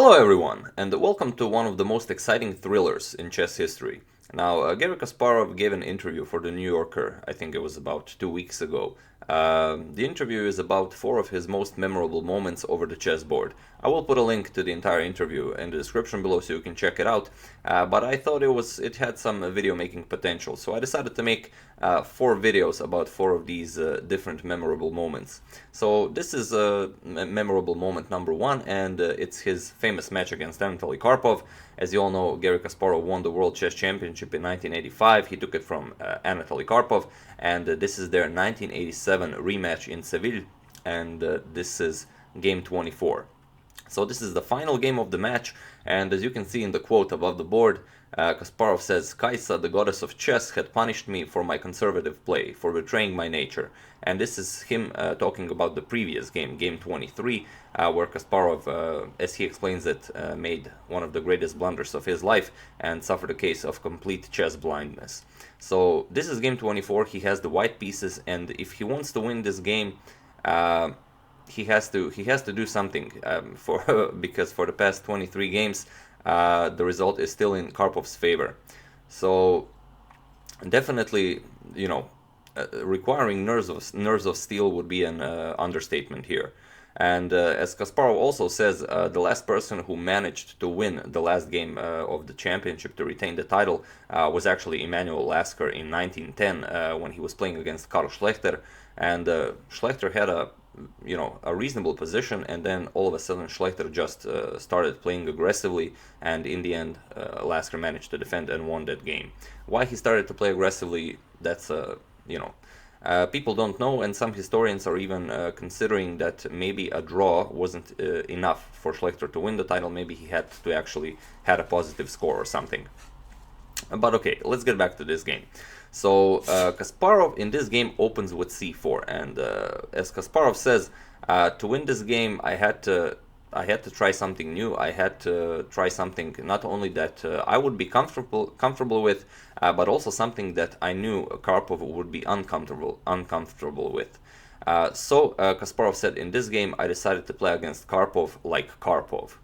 Hello everyone, and welcome to one of the most exciting thrillers in chess history. Now, Garry Kasparov gave an interview for The New Yorker, I think it was about 2 weeks ago. The interview is about four of his most memorable moments over the chessboard. I will put a link to the entire interview in the description below so you can check it out, but I thought it had some video making potential, so I decided to make 4 videos about 4 of these different memorable moments. So this is memorable moment number 1, and it's his famous match against Anatoly Karpov. As you all know, Garry Kasparov won the World Chess Championship in 1985. He took it from Anatoly Karpov, and this is their 1987 rematch in Seville, and this is game 24. So this is the final game of the match, and as you can see in the quote above the board, Kasparov says, "Kaisa, the goddess of chess, had punished me for my conservative play, for betraying my nature." And this is him talking about the previous game, game 23, where Kasparov, as he explains it, made one of the greatest blunders of his life and suffered a case of complete chess blindness. So this is game 24, he has the white pieces, and if he wants to win this game, he has to do something because for the past 23 games the result is still in Karpov's favor. So definitely, requiring nerves of steel would be an understatement here. And as Kasparov also says, the last person who managed to win the last game of the championship to retain the title was actually Emanuel Lasker in 1910 when he was playing against Karl Schlechter, and Schlechter had a reasonable position, and then all of a sudden Schlechter just started playing aggressively, and in the end Lasker managed to defend and won that game. Why he started to play aggressively, that's people don't know, and some historians are even considering that maybe a draw wasn't enough for Schlechter to win the title. Maybe he had to actually had a positive score or something. But okay, let's get back to this game. So Kasparov in this game opens with c4, and as Kasparov says, to win this game I had to try something new. I had to try something not only that I would be comfortable with, but also something that I knew Karpov would be uncomfortable with. So Kasparov said, in this game I decided to play against Karpov like Karpov.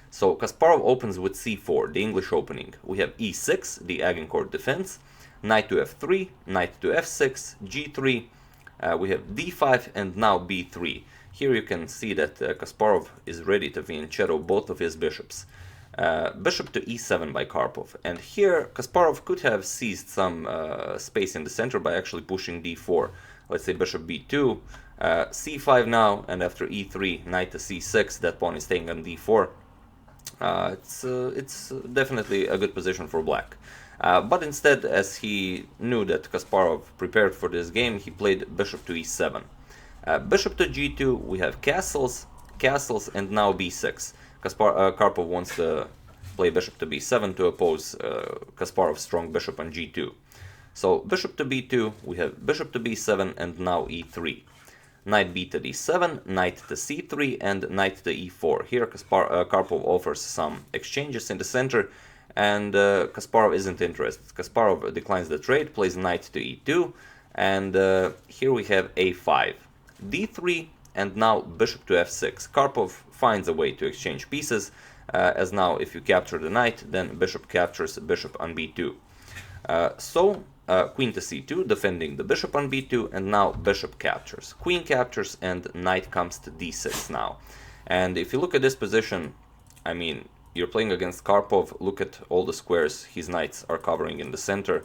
So Kasparov opens with c4, the English opening. We have e6, the Agincourt defense, knight to f3, knight to f6, g3, we have d5, and now b3. Here you can see that Kasparov is ready to fianchetto both of his bishops. Bishop to e7 by Karpov, and here Kasparov could have seized some space in the center by actually pushing d4. Let's say bishop b2, c5 now, and after e3, knight to c6, that pawn is staying on d4. It's definitely a good position for black. But instead, as he knew that Kasparov prepared for this game, he played bishop to e7. Bishop to g2, we have castles, and now b6. Karpov wants to play bishop to b7 to oppose Kasparov's strong bishop on g2. So bishop to b2, we have bishop to b7, and now e3. Knight b to d7, knight to c3, and knight to e4. Here Karpov offers some exchanges in the center, and Kasparov isn't interested. Kasparov declines the trade, plays knight to e2, and here we have a5, d3, and now bishop to f6. Karpov finds a way to exchange pieces, as now if you capture the knight, then bishop captures bishop on b2. Queen to c2, defending the bishop on b2, and now bishop captures. Queen captures, and knight comes to d6 now. And if you look at this position, I mean, you're playing against Karpov. Look at all the squares his knights are covering in the center.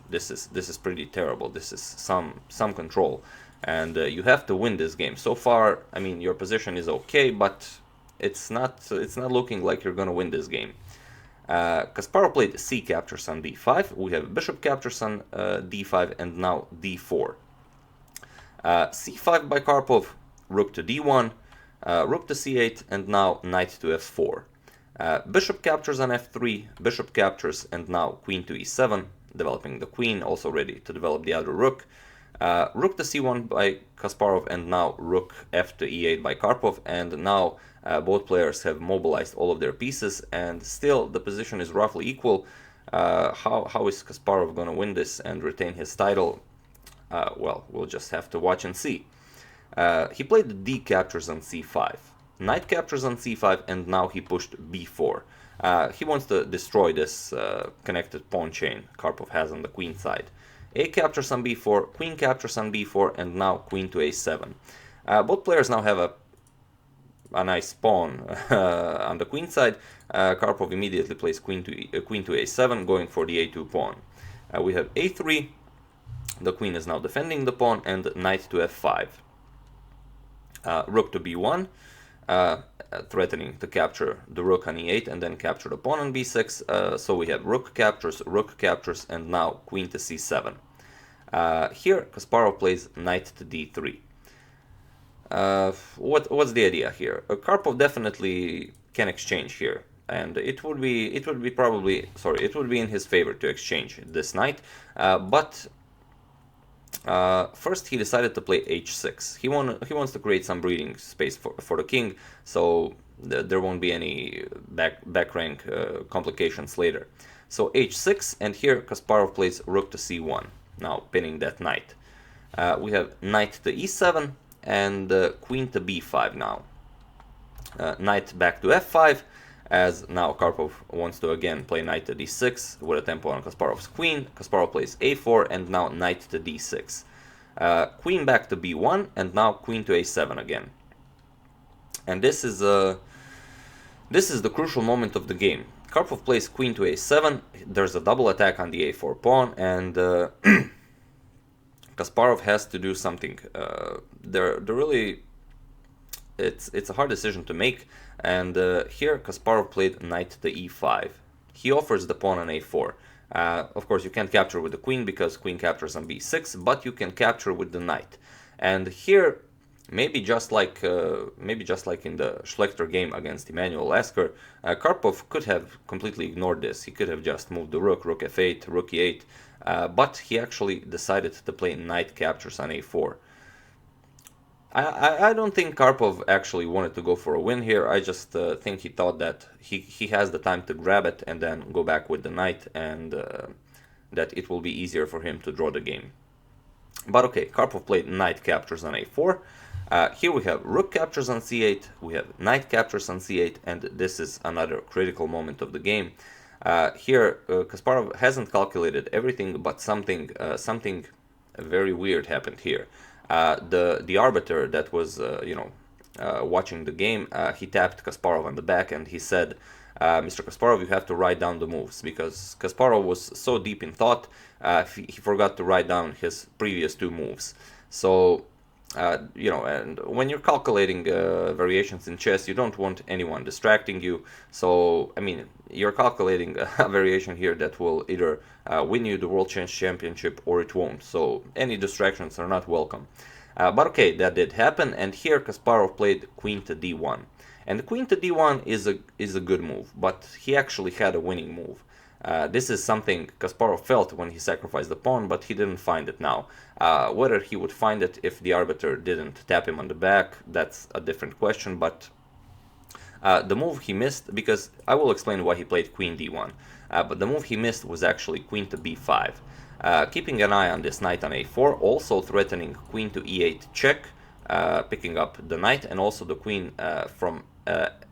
This is pretty terrible. This is some control, and you have to win this game. So far, I mean, your position is okay, but it's not looking like you're gonna win this game. Kasparov played c captures on d5. We have bishop captures on d5, and now d4. c5 by Karpov, rook to d1, rook to c8, and now knight to f4. Bishop captures on f3, bishop captures, and now queen to e7, developing the queen, also ready to develop the other rook. Rook to c1 by Kasparov, and now rook f to e8 by Karpov, and now both players have mobilized all of their pieces, and still the position is roughly equal. How is Kasparov going to win this and retain his title? Well, we'll just have to watch and see. He played the d captures on c5. knight captures on c5, and now he pushed b4. He wants to destroy this connected pawn chain Karpov has on the queen side. A captures on b4, queen captures on b4, and now queen to a7. Both players now have a nice pawn on the queen side. Karpov immediately plays queen to a7, going for the a2 pawn. We have a3, the queen is now defending the pawn, and knight to f5. Rook to b1, threatening to capture the rook on e8 and then capture the pawn on b6. So we have rook captures, and now queen to c7. Here Kasparov plays knight to d3. What's the idea here? Karpov definitely can exchange here, and it would be in his favor to exchange this knight, but first he decided to play h6. He wants to create some breathing space for the king, so there won't be any back rank complications later. So h6, and here Kasparov plays rook to c1, now pinning that knight. We have knight to e7 and queen to b5 now. Knight back to f5, as now Karpov wants to again play knight to d6 with a tempo on Kasparov's queen. Kasparov plays a4, and now knight to d6. Queen back to b1, and now queen to a7 again. And this is the crucial moment of the game. Karpov plays queen to a7. There's a double attack on the a4 pawn, and Kasparov has to do something. It's a hard decision to make, and here Kasparov played knight to e5. He offers the pawn on a4. Of course, you can't capture with the queen because queen captures on b6, but you can capture with the knight. And here, maybe just like in the Schlechter game against Emanuel Lasker, Karpov could have completely ignored this. He could have just moved the rook f8, rook e8, but he actually decided to play knight captures on a4. I don't think Karpov actually wanted to go for a win here. I just think he thought that he has the time to grab it and then go back with the knight, and that it will be easier for him to draw the game. But okay, Karpov played knight captures on a4. Here we have rook captures on c8, we have knight captures on c8, and this is another critical moment of the game. Here Kasparov hasn't calculated everything, but something very weird happened here. The arbiter that was watching the game, he tapped Kasparov on the back and he said, Mr. Kasparov, you have to write down the moves, because Kasparov was so deep in thought, he forgot to write down his previous two moves. So and when you're calculating variations in chess, you don't want anyone distracting you. So, I mean, you're calculating a variation here that will either win you the World Chess Championship or it won't. So, any distractions are not welcome. But okay, that did happen, and here Kasparov played queen to d1. And the queen to d1 is a good move, but he actually had a winning move. This is something Kasparov felt when he sacrificed the pawn, but he didn't find it now. Whether he would find it if the arbiter didn't tap him on the back, that's a different question, but the move he missed, because I will explain why he played queen d1, but the move he missed was actually queen to b5. Keeping an eye on this knight on a4, also threatening queen to e8 check, picking up the knight, and also the queen from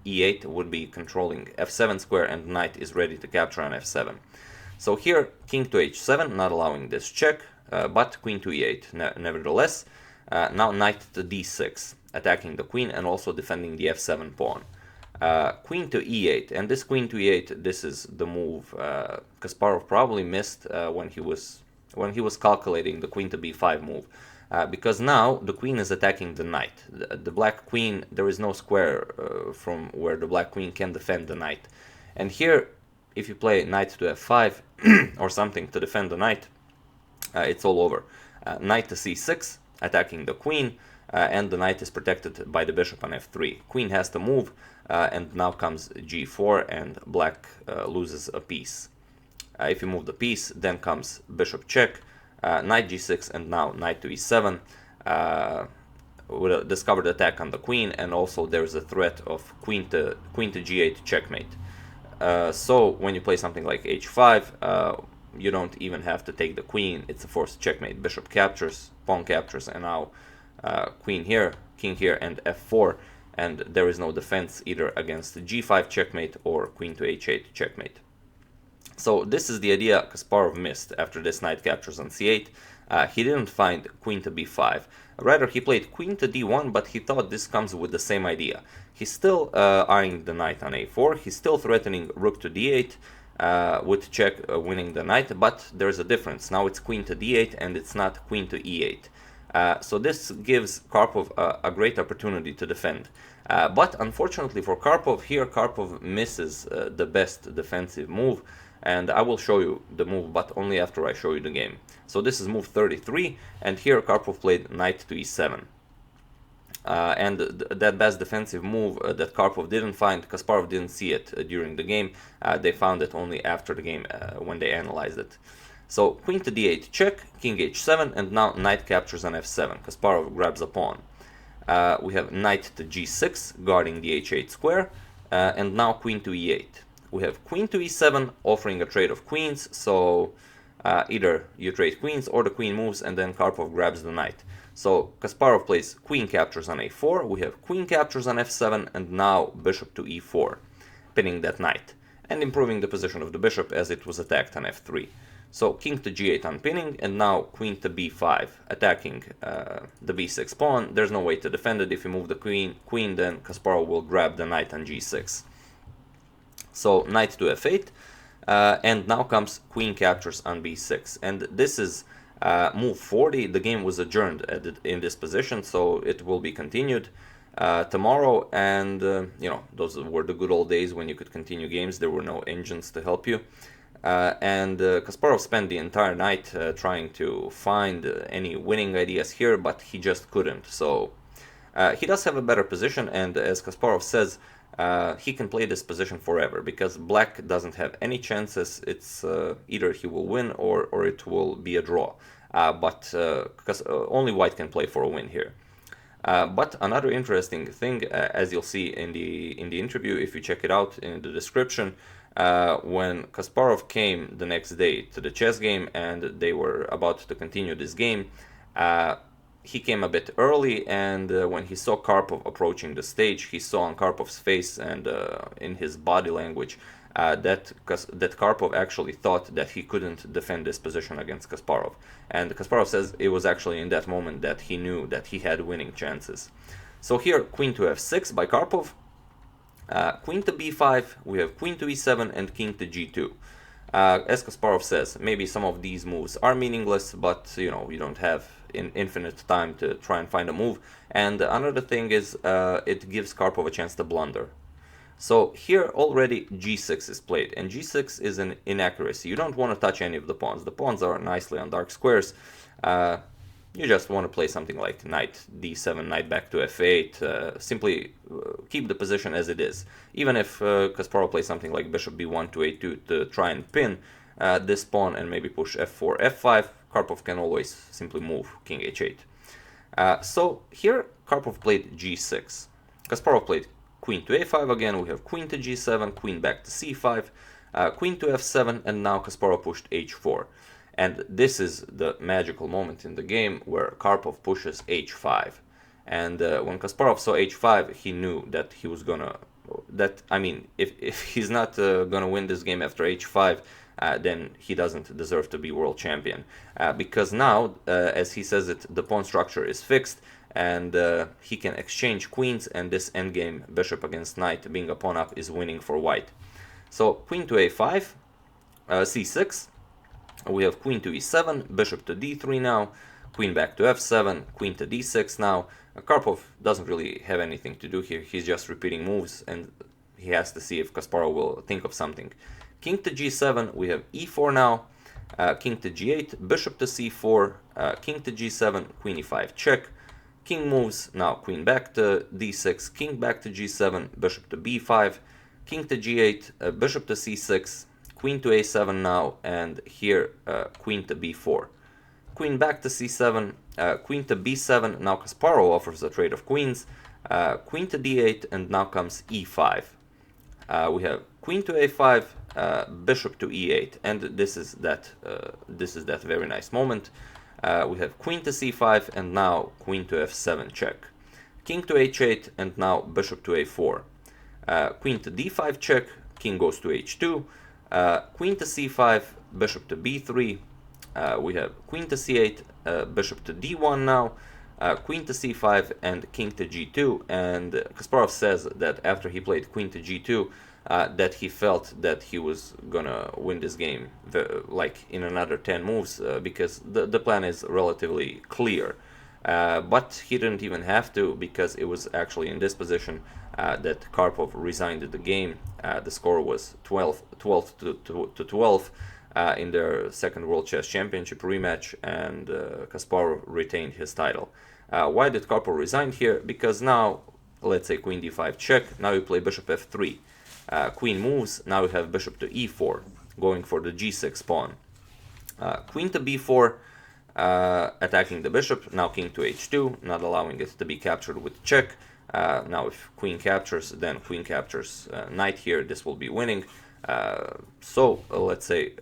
e8 would be controlling f7 square, and knight is ready to capture on f7. So here king to h7, not allowing this check, but queen to e8 nevertheless. Now knight to d6, attacking the queen and also defending the f7 pawn. Queen to e8, and this queen to e8, this is the move Kasparov probably missed when he was calculating the queen to b5 move. Because now the queen is attacking the knight. The black queen, there is no square from where the black queen can defend the knight. And here, if you play knight to f5 or something to defend the knight, it's all over. Knight to c6, attacking the queen, and the knight is protected by the bishop on f3. Queen has to move, and now comes g4, and black loses a piece. If you move the piece, then comes bishop check, knight g6, and now knight to e7 with a discovered attack on the queen, and also there's a threat of queen to g8 checkmate. So when you play something like h5, you don't even have to take the queen, it's a forced checkmate. Bishop captures, pawn captures, and now queen here, king here, and f4. and there is no defense either against g5 checkmate or queen to h8 checkmate. So this is the idea Kasparov missed after this knight captures on c8. He didn't find queen to b5. Rather, he played queen to d1, but he thought this comes with the same idea. He's still eyeing the knight on a4. He's still threatening rook to d8 with check winning the knight, but there's a difference. Now it's queen to d8 and it's not queen to e8. So this gives Karpov a great opportunity to defend. But unfortunately for Karpov, here Karpov misses the best defensive move. And I will show you the move, but only after I show you the game. So this is move 33, and here Karpov played knight to e7. And that best defensive move that Karpov didn't find, Kasparov didn't see it during the game. They found it only after the game when they analyzed it. So queen to d8 check, king h7, and now knight captures on f7. Kasparov grabs a pawn. We have knight to g6, guarding the h8 square, and now queen to e8. We have queen to e7, offering a trade of queens, so either you trade queens or the queen moves and then Karpov grabs the knight. So Kasparov plays queen captures on a4, we have queen captures on f7, and now bishop to e4, pinning that knight, and improving the position of the bishop as it was attacked on f3. So king to g8 unpinning, and now queen to b5, attacking the b6 pawn. There's no way to defend it. If you move the queen, then Kasparov will grab the knight on g6. So knight to f8, and now comes queen captures on b6, and this is move 40. The game was adjourned in this position, so it will be continued tomorrow. And you know, those were the good old days when you could continue games. There were no engines to help you, and Kasparov spent the entire night trying to find any winning ideas here, but he just couldn't. So he does have a better position, and as Kasparov says, he can play this position forever because black doesn't have any chances. It's either he will win or it will be a draw. Because only white can play for a win here. But another interesting thing, as you'll see in the interview, if you check it out in the description, when Kasparov came the next day to the chess game and they were about to continue this game, he came a bit early, and when he saw Karpov approaching the stage, he saw on Karpov's face and in his body language that Karpov actually thought that he couldn't defend this position against Kasparov. And Kasparov says it was actually in that moment that he knew that he had winning chances. So here, queen to f6 by Karpov, queen to b5, we have queen to e7 and king to g2. As Kasparov says, maybe some of these moves are meaningless, but you know, you don't have infinite time to try and find a move. And another thing is it gives Karpov a chance to blunder. So here already g6 is played, and g6 is an inaccuracy. You don't want to touch any of the pawns. The pawns are nicely on dark squares. You just want to play something like knight d7, knight back to f8, simply keep the position as it is. Even if Kasparov plays something like bishop b1 to a2 to try and pin this pawn and maybe push f4, f5, Karpov can always simply move king h8. So here Karpov played g6. Kasparov played queen to a5 again. We have queen to g7, queen back to c5, queen to f7, and now Kasparov pushed h4. And this is the magical moment in the game where Karpov pushes h5. And when Kasparov saw h5, he knew that he was gonna... if he's not gonna win this game after h5, then he doesn't deserve to be world champion. Because now, as he says it, the pawn structure is fixed, and he can exchange queens, and this endgame bishop against knight being a pawn up is winning for white. So queen to a5, c6, we have queen to e7, bishop to d3 now, queen back to f7, queen to d6 now. Karpov doesn't really have anything to do here, he's just repeating moves, and he has to see if Kasparov will think of something. King to g7, we have e4 now, king to g8, bishop to c4, king to g7, queen e5 check, king moves, now queen back to d6, king back to g7, bishop to b5, king to g8, bishop to c6, queen to a7 now, and here queen to b4. Queen back to c7, queen to b7, now Kasparov offers a trade of queens, queen to d8, and now comes e5. We have queen to a5, bishop to e8, and this is that very nice moment. We have queen to c5, and now queen to f7 check. king to h8, and now bishop to a4. Queen to d5 check, king goes to h2, queen to c5, bishop to b3, we have queen to c8, bishop to d1 now, queen to c5, and king to g2. And Kasparov says that after he played queen to g2, that he felt that he was gonna win this game like in another 10 moves, because the plan is relatively clear. But he didn't even have to, because it was actually in this position that Karpov resigned the game. The score was 12 to 12 in their second World Chess Championship rematch, and Kasparov retained his title. Why did Karpov resign here? Because now, let's say queen d5 check, now you play bishop f3. Queen moves, now you have bishop to e4, going for the g6 pawn. Queen to b4, attacking the bishop, now king to h2, not allowing it to be captured with check. Now if queen captures, then queen captures knight here, this will be winning. Let's say,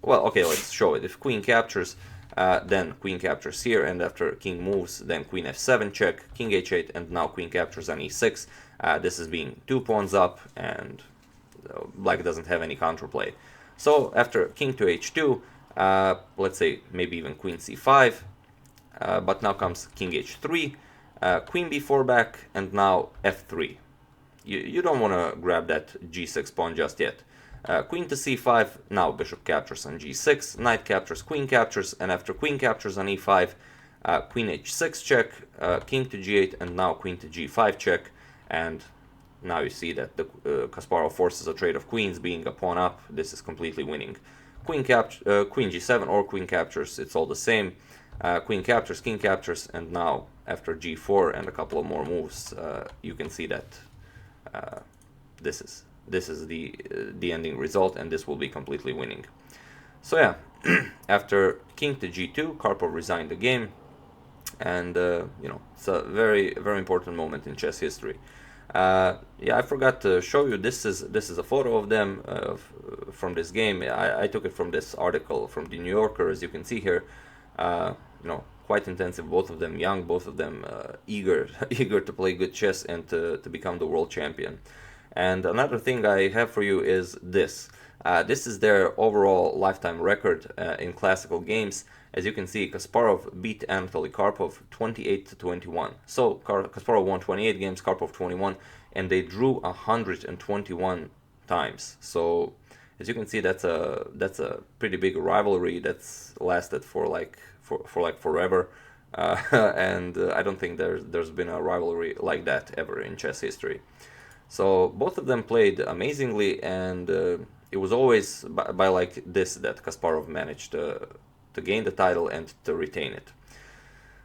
well, okay, let's show it. If queen captures, then queen captures here, and after king moves, then queen f7 check, king h8, and now queen captures on e6. This is being 2 pawns up, and black doesn't have any counterplay. So after king to h2, let's say maybe even queen c5, but now comes king h3, queen b4 back, and now f3. You don't want to grab that g6 pawn just yet. Queen to c5, now bishop captures on g6, knight captures, queen captures, and after queen captures on e5, queen h6 check, king to g8, and now queen to g5 check. And now you see that the Kasparov forces a trade of queens, being a pawn up. This is completely winning. Queen g7 or queen captures, it's all the same. Queen captures, king captures, and now after g4 and a couple of more moves, you can see that this is the ending result, and this will be completely winning. So yeah, after king to g2, Karpov resigned the game, and you know, it's a very important moment in chess history. Yeah, I forgot to show you. This is a photo of them from this game. I took it from this article from the New Yorker, as you can see here. You know, quite intensive. Both of them young. Both of them eager to play good chess and to become the world champion. And another thing I have for you is this. This is their overall lifetime record in classical games. As you can see, Kasparov beat Anatoly Karpov 28 to 21. So Kasparov won 28 games, Karpov 21, and they drew 121 times. So as you can see, that's a pretty big rivalry that's lasted for like forever. And I don't think there's been a rivalry like that ever in chess history. So both of them played amazingly, and it was always by like this that Kasparov managed to gain the title and to retain it.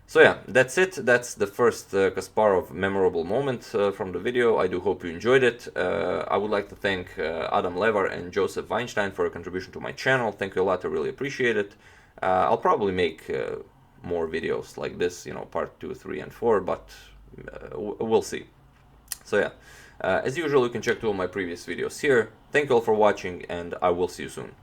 So yeah, that's it. That's the first Kasparov memorable moment from the video. I do hope you enjoyed it. I would like to thank Adam Levar and Joseph Weinstein for a contribution to my channel. Thank you a lot. I really appreciate it. I'll probably make more videos like this, you know, part 2, 3, and 4, but we'll see. So yeah, as usual, you can check 2 of my previous videos here. Thank you all for watching, and I will see you soon.